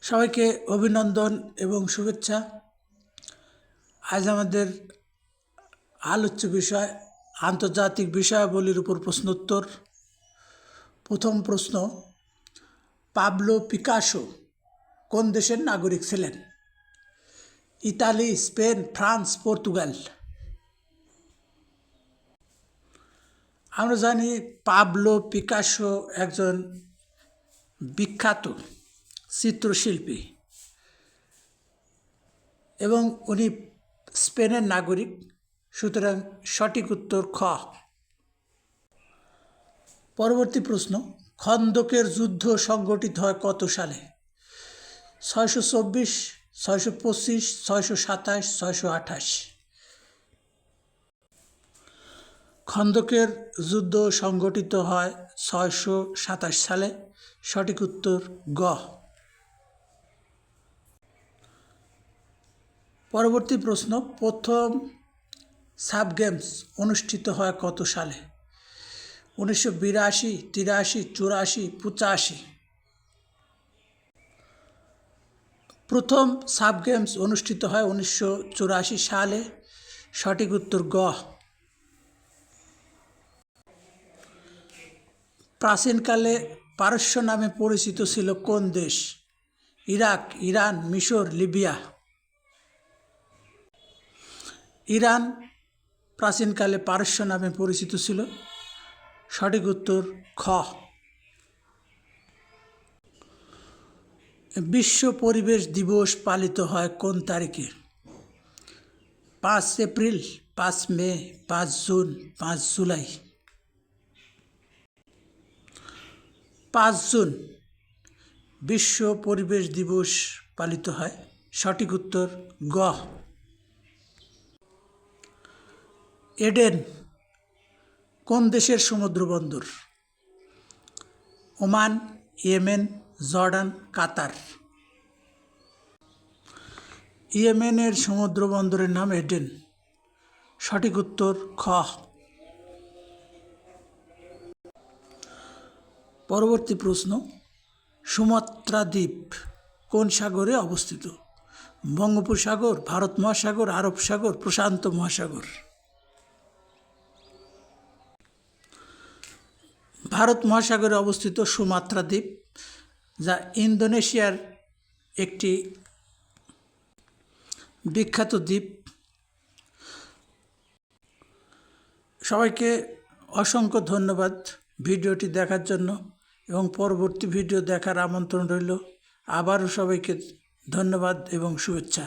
সবাইকে অভিনন্দন এবং শুভেচ্ছা। আজ আমাদের আলোচ্য বিষয় আন্তর্জাতিক বিষয়াবলীর উপর প্রশ্নোত্তর। প্রথম প্রশ্ন, পাবলো পিকাসো কোন দেশের নাগরিক ছিলেন? Italy, Spain, France, Portugal? আমরা জানি পাবলো পিকাসো একজন বিখ্যাত চিত্রশিল্পী এবং উনি স্পেনের নাগরিক, সুতরাং সঠিক উত্তর খ। পরবর্তী প্রশ্ন, খন্দকের যুদ্ধ সংগঠিত হয় কত সালে? 624, 625, 627, 628? খন্দকের যুদ্ধ সংগঠিত হয় 627 সালে, সঠিক উত্তর গ। পরবর্তী প্রশ্ন, প্রথম সাব গেমস অনুষ্ঠিত হয় কত সালে? 1982, 83, 84, 85? প্রথম সাব গেমস অনুষ্ঠিত হয় 1984 সালে, সঠিক উত্তর গ। প্রাচীনকালে পারস্য নামে পরিচিত ছিল কোন দেশ? ইরাক, ইরান, মিশর, লিবিয়া? ইরান প্রাচীনকালে পারস্য নামে পরিচিত ছিল, সঠিক উত্তর খ। বিশ্ব পরিবেশ দিবস পালিত হয় কোন তারিখে? 5 এপ্রিল, 5 মে, 5 জুন, 5 জুলাই? 5 জুন বিশ্ব পরিবেশ দিবস পালিত হয়, সঠিক উত্তর গ। এডেন কোন দেশের সমুদ্র বন্দর? ওমান, ইয়েমেন, জর্ডান, কাতার? ইয়েমেনের সমুদ্র বন্দরের নাম এডেন, সঠিক উত্তর খ। পরবর্তী প্রশ্ন, সুমাত্রা দ্বীপ কোন সাগরে অবস্থিত? বঙ্গোপসাগর, ভারত মহাসাগর, আরব সাগর, প্রশান্ত মহাসাগর? ভারত মহাসাগরে অবস্থিত সুমাত্রা দ্বীপ, যা ইন্দোনেশিয়ার একটি বিখ্যাত দ্বীপ। সবাইকে অসংখ্য ধন্যবাদ ভিডিওটি দেখার জন্য এবং পরবর্তী ভিডিও দেখার আমন্ত্রণ রইল। আবারও সবাইকে ধন্যবাদ এবং শুভেচ্ছা।